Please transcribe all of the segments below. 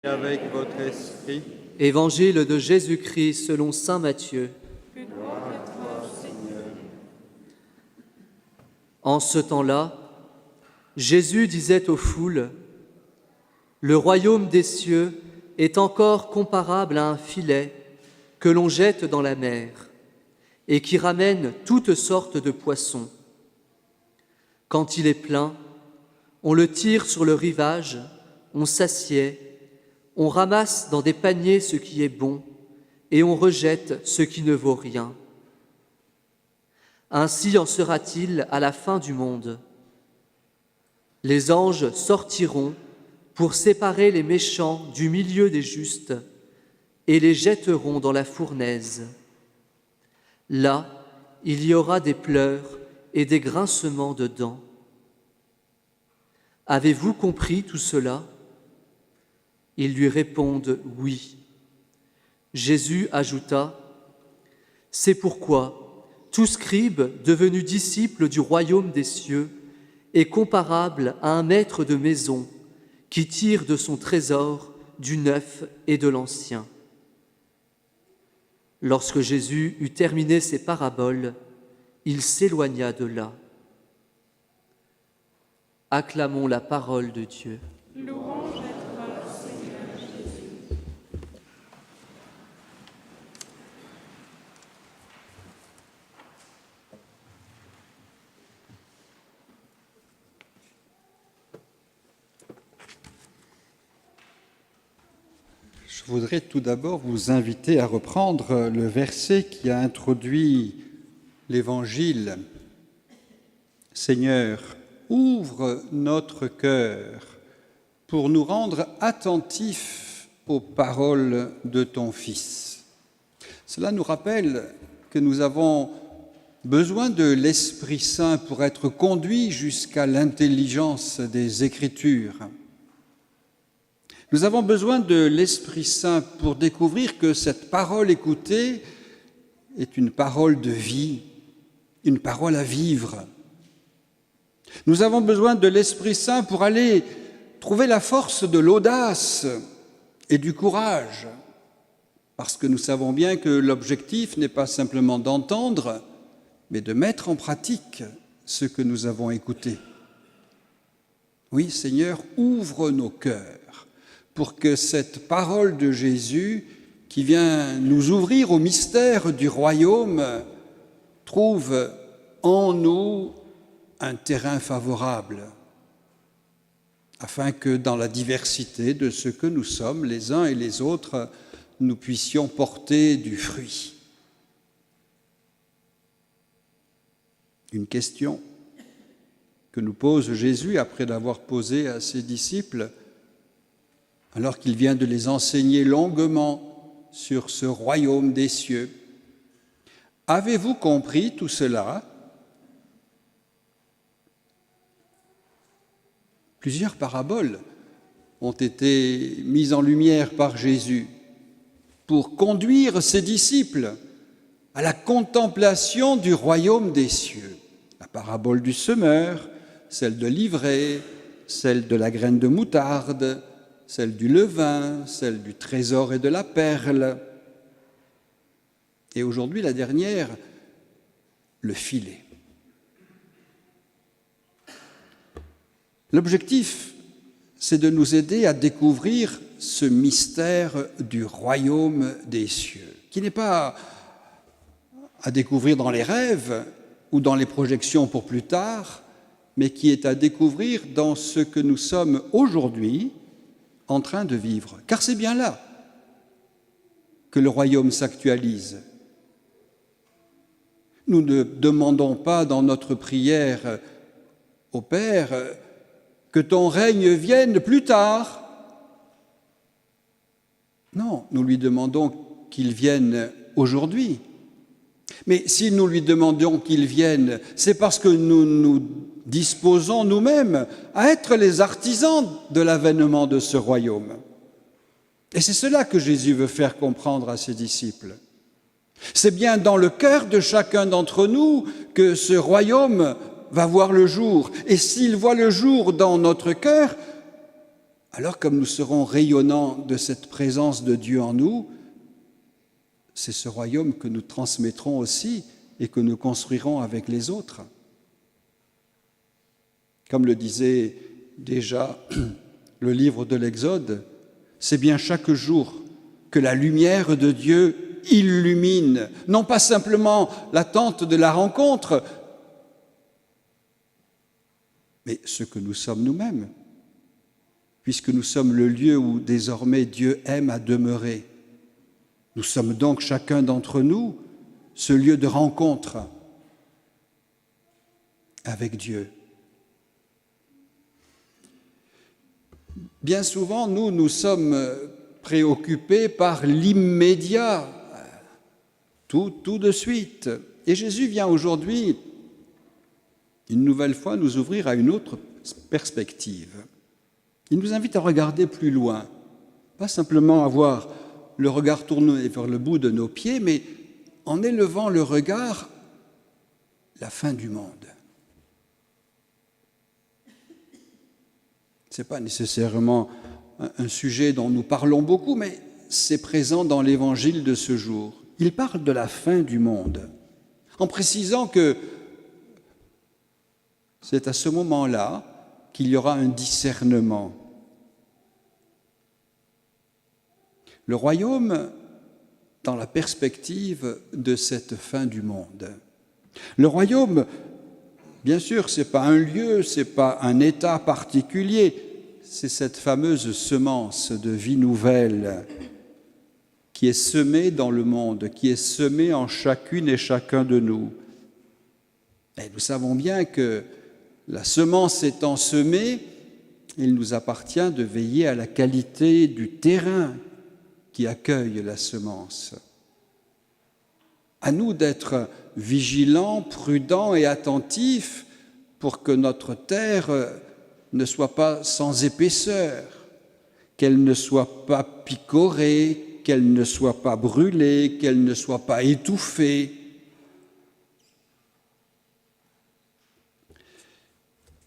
et avec votre esprit. Évangile de Jésus-Christ selon saint Matthieu. Gloire à toi, Seigneur. En ce temps-là, Jésus disait aux foules, « Le royaume des cieux est encore comparable à un filet que l'on jette dans la mer et qui ramène toutes sortes de poissons. Quand il est plein, on le tire sur le rivage, on s'assied, on ramasse dans des paniers ce qui est bon et on rejette ce qui ne vaut rien. Ainsi en sera-t-il à la fin du monde. Les anges sortiront pour séparer les méchants du milieu des justes et les jetteront dans la fournaise. Là, il y aura des pleurs et des grincements de dents. Avez-vous compris tout cela ? Ils lui répondent « Oui ». Jésus ajouta « C'est pourquoi tout scribe devenu disciple du royaume des cieux est comparable à un maître de maison qui tire de son trésor du neuf et de l'ancien. » Lorsque Jésus eut terminé ses paraboles, il s'éloigna de là. Acclamons la parole de Dieu. Louange à toi, Seigneur Jésus. Je voudrais tout d'abord vous inviter à reprendre le verset qui a introduit l'Évangile. Seigneur, ouvre notre cœur pour nous rendre attentifs aux paroles de ton Fils. Cela nous rappelle que nous avons besoin de l'Esprit Saint pour être conduits jusqu'à l'intelligence des Écritures. Nous avons besoin de l'Esprit Saint pour découvrir que cette parole écoutée est une parole de vie, une parole à vivre. Nous avons besoin de l'Esprit Saint pour aller trouver la force de l'audace et du courage, parce que nous savons bien que l'objectif n'est pas simplement d'entendre, mais de mettre en pratique ce que nous avons écouté. Oui, Seigneur, ouvre nos cœurs pour que cette parole de Jésus, qui vient nous ouvrir au mystère du royaume, trouve en nous un terrain favorable, afin que dans la diversité de ce que nous sommes, les uns et les autres, nous puissions porter du fruit. Une question que nous pose Jésus après l'avoir posée à ses disciples, alors qu'il vient de les enseigner longuement sur ce royaume des cieux. Avez-vous compris tout cela ? Plusieurs paraboles ont été mises en lumière par Jésus pour conduire ses disciples à la contemplation du royaume des cieux. La parabole du semeur, celle de l'ivraie, celle de la graine de moutarde, celle du levain, celle du trésor et de la perle. Et aujourd'hui, la dernière, le filet. L'objectif, c'est de nous aider à découvrir ce mystère du royaume des cieux, qui n'est pas à découvrir dans les rêves ou dans les projections pour plus tard, mais qui est à découvrir dans ce que nous sommes aujourd'hui en train de vivre. Car c'est bien là que le royaume s'actualise. Nous ne demandons pas dans notre prière au Père que ton règne vienne plus tard. Non, nous lui demandons qu'il vienne aujourd'hui. Mais si nous lui demandons qu'il vienne, c'est parce que nous nous disposons nous-mêmes à être les artisans de l'avènement de ce royaume. Et c'est cela que Jésus veut faire comprendre à ses disciples. C'est bien dans le cœur de chacun d'entre nous que ce royaume va voir le jour. Et s'il voit le jour dans notre cœur, alors comme nous serons rayonnants de cette présence de Dieu en nous, c'est ce royaume que nous transmettrons aussi et que nous construirons avec les autres. Comme le disait déjà le livre de l'Exode, c'est bien chaque jour que la lumière de Dieu illumine, non pas simplement l'attente de la rencontre, mais ce que nous sommes nous-mêmes, puisque nous sommes le lieu où désormais Dieu aime à demeurer. Nous sommes donc chacun d'entre nous ce lieu de rencontre avec Dieu. Bien souvent, nous sommes préoccupés par l'immédiat, tout de suite. Et Jésus vient aujourd'hui, une nouvelle fois, nous ouvrir à une autre perspective. Il nous invite à regarder plus loin, pas simplement avoir le regard tourné vers le bout de nos pieds, mais en élevant le regard, la fin du monde. Ce n'est pas nécessairement un sujet dont nous parlons beaucoup, mais c'est présent dans l'Évangile de ce jour. Il parle de la fin du monde, en précisant que c'est à ce moment-là qu'il y aura un discernement. Le royaume dans la perspective de cette fin du monde. Le royaume, bien sûr, ce n'est pas un lieu, ce n'est pas un état particulier, c'est cette fameuse semence de vie nouvelle qui est semée dans le monde, qui est semée en chacune et chacun de nous. Et nous savons bien que la semence étant semée, il nous appartient de veiller à la qualité du terrain qui accueille la semence. À nous d'être vigilants, prudents et attentifs pour que notre terre ne soit pas sans épaisseur, qu'elle ne soit pas picorée, qu'elle ne soit pas brûlée, qu'elle ne soit pas étouffée.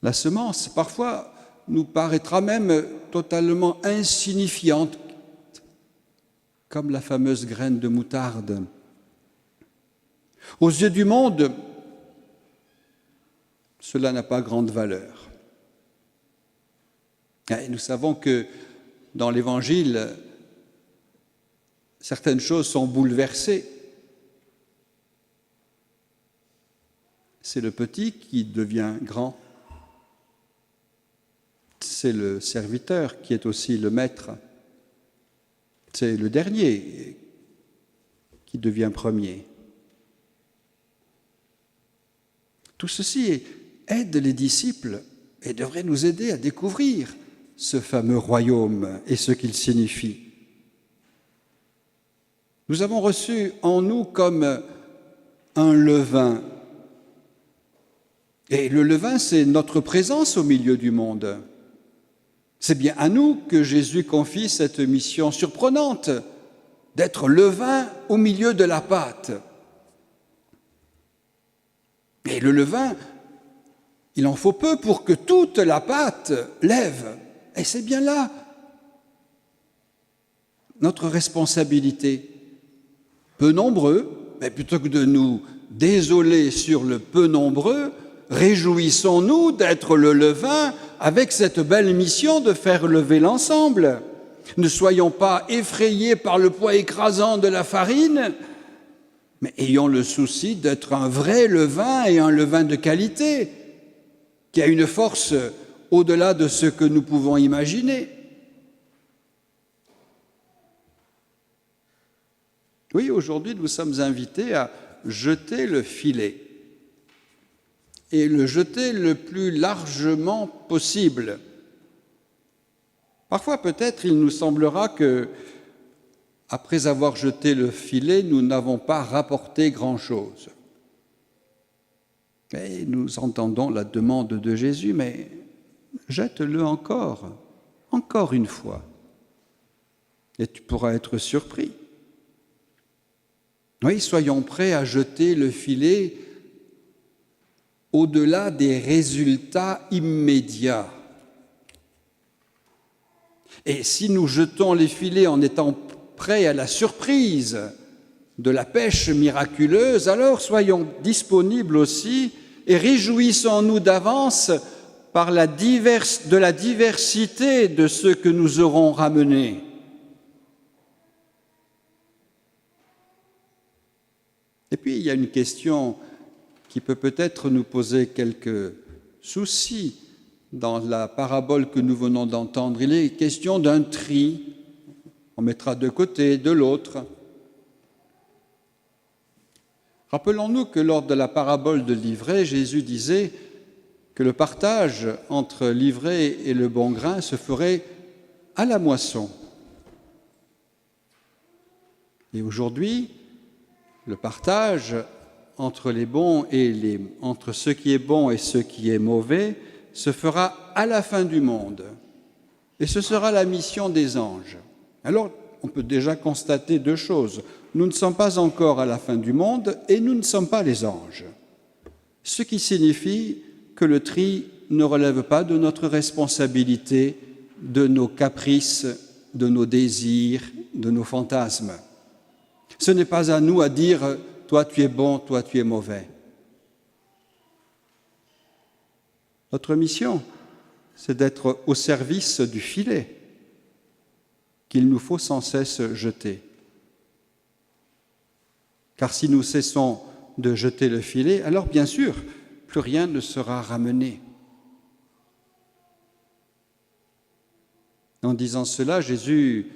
La semence, parfois, nous paraîtra même totalement insignifiante, comme la fameuse graine de moutarde. Aux yeux du monde, cela n'a pas grande valeur. Et nous savons que dans l'Évangile, certaines choses sont bouleversées. C'est le petit qui devient grand. C'est le serviteur qui est aussi le maître. C'est le dernier qui devient premier. Tout ceci aide les disciples et devrait nous aider à découvrir ce fameux royaume et ce qu'il signifie. Nous avons reçu en nous comme un levain. Et le levain, c'est notre présence au milieu du monde. C'est bien à nous que Jésus confie cette mission surprenante, d'être levain au milieu de la pâte. Et le levain, il en faut peu pour que toute la pâte lève. Et c'est bien là notre responsabilité. Peu nombreux, mais plutôt que de nous désoler sur le peu nombreux, réjouissons-nous d'être le levain avec cette belle mission de faire lever l'ensemble. Ne soyons pas effrayés par le poids écrasant de la farine, mais ayons le souci d'être un vrai levain et un levain de qualité, qui a une force au-delà de ce que nous pouvons imaginer. Oui, aujourd'hui, nous sommes invités à jeter le filet et le jeter le plus largement possible. Parfois, peut-être, il nous semblera que, après avoir jeté le filet, nous n'avons pas rapporté grand-chose. Et nous entendons la demande de Jésus, mais jette-le encore une fois, et tu pourras être surpris. Oui, soyons prêts à jeter le filet au-delà des résultats immédiats. Et si nous jetons les filets en étant prêts à la surprise de la pêche miraculeuse, alors soyons disponibles aussi et réjouissons-nous d'avance par de la diversité de ceux que nous aurons ramenés. Et puis, il y a une question qui peut peut-être nous poser quelques soucis dans la parabole que nous venons d'entendre. Il est question d'un tri. On mettra de côté, de l'autre. Rappelons-nous que lors de la parabole de l'ivraie, Jésus disait que le partage entre l'ivraie et le bon grain se ferait à la moisson. Et aujourd'hui, le partage entre entre ce qui est bon et ce qui est mauvais se fera à la fin du monde. Et ce sera la mission des anges. Alors, on peut déjà constater deux choses. Nous ne sommes pas encore à la fin du monde et nous ne sommes pas les anges. Ce qui signifie que le tri ne relève pas de notre responsabilité, de nos caprices, de nos désirs, de nos fantasmes. Ce n'est pas à nous à dire « toi tu es bon, toi tu es mauvais ». Notre mission, c'est d'être au service du filet qu'il nous faut sans cesse jeter. Car si nous cessons de jeter le filet, alors bien sûr, plus rien ne sera ramené. En disant cela, Jésus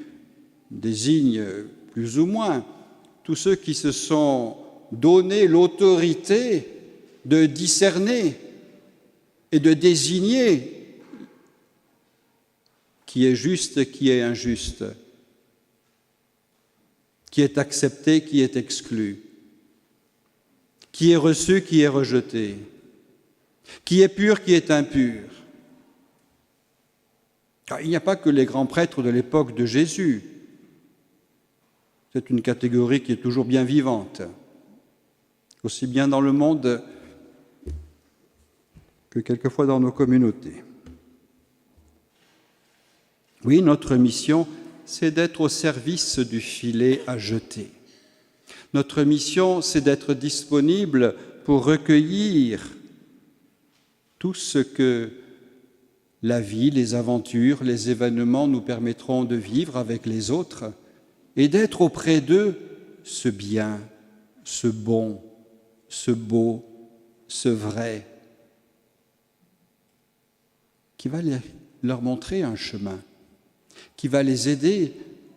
désigne plus ou moins tous ceux qui se sont donné l'autorité de discerner et de désigner qui est juste, qui est injuste, qui est accepté, qui est exclu, qui est reçu, qui est rejeté, qui est pur, qui est impur. Car il n'y a pas que les grands prêtres de l'époque de Jésus. C'est une catégorie qui est toujours bien vivante, aussi bien dans le monde que quelquefois dans nos communautés. Oui, notre mission, c'est d'être au service du filet à jeter. Notre mission, c'est d'être disponible pour recueillir tout ce que la vie, les aventures, les événements nous permettront de vivre avec les autres et d'être auprès d'eux ce bien, ce bon, ce beau, ce vrai, qui va leur montrer un chemin, qui va les aider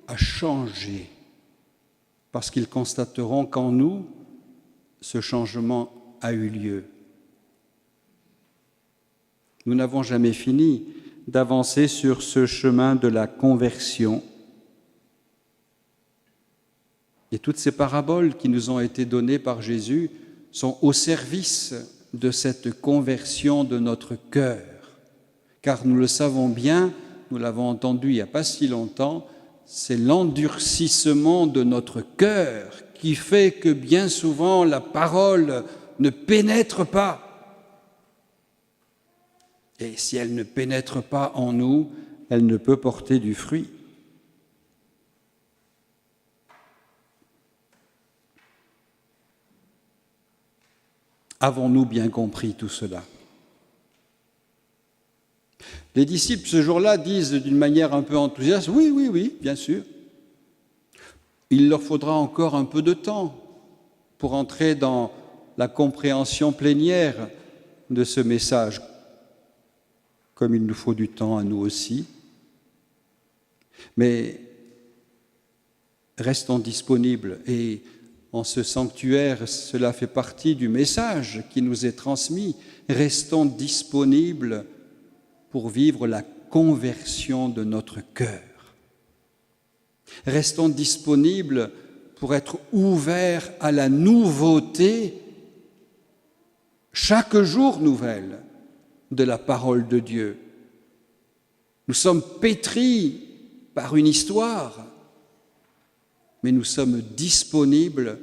à changer, parce qu'ils constateront qu'en nous, ce changement a eu lieu. Nous n'avons jamais fini d'avancer sur ce chemin de la conversion. Et toutes ces paraboles qui nous ont été données par Jésus sont au service de cette conversion de notre cœur. Car nous le savons bien, nous l'avons entendu il n'y a pas si longtemps, c'est l'endurcissement de notre cœur qui fait que bien souvent la parole ne pénètre pas. Et si elle ne pénètre pas en nous, elle ne peut porter du fruit. Avons-nous bien compris tout cela ? Les disciples, ce jour-là, disent d'une manière un peu enthousiaste, oui, bien sûr. Il leur faudra encore un peu de temps pour entrer dans la compréhension plénière de ce message, comme il nous faut du temps à nous aussi. Mais restons disponibles et en ce sanctuaire, cela fait partie du message qui nous est transmis. Restons disponibles pour vivre la conversion de notre cœur. Restons disponibles pour être ouverts à la nouveauté, chaque jour nouvelle, de la parole de Dieu. Nous sommes pétris par une histoire, mais nous sommes disponibles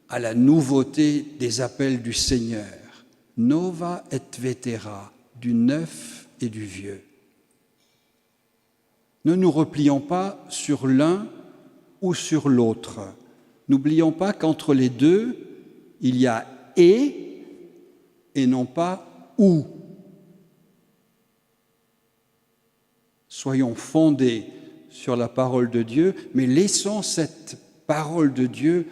à la nouveauté des appels du Seigneur. Nova et vetera, du neuf et du vieux. Ne nous replions pas sur l'un ou sur l'autre. N'oublions pas qu'entre les deux, il y a et non pas ou. Soyons fondés sur la parole de Dieu, mais laissons cette parole de Dieu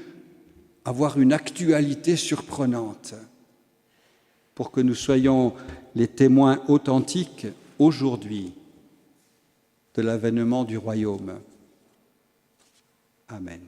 avoir une actualité surprenante pour que nous soyons les témoins authentiques aujourd'hui de l'avènement du royaume. Amen.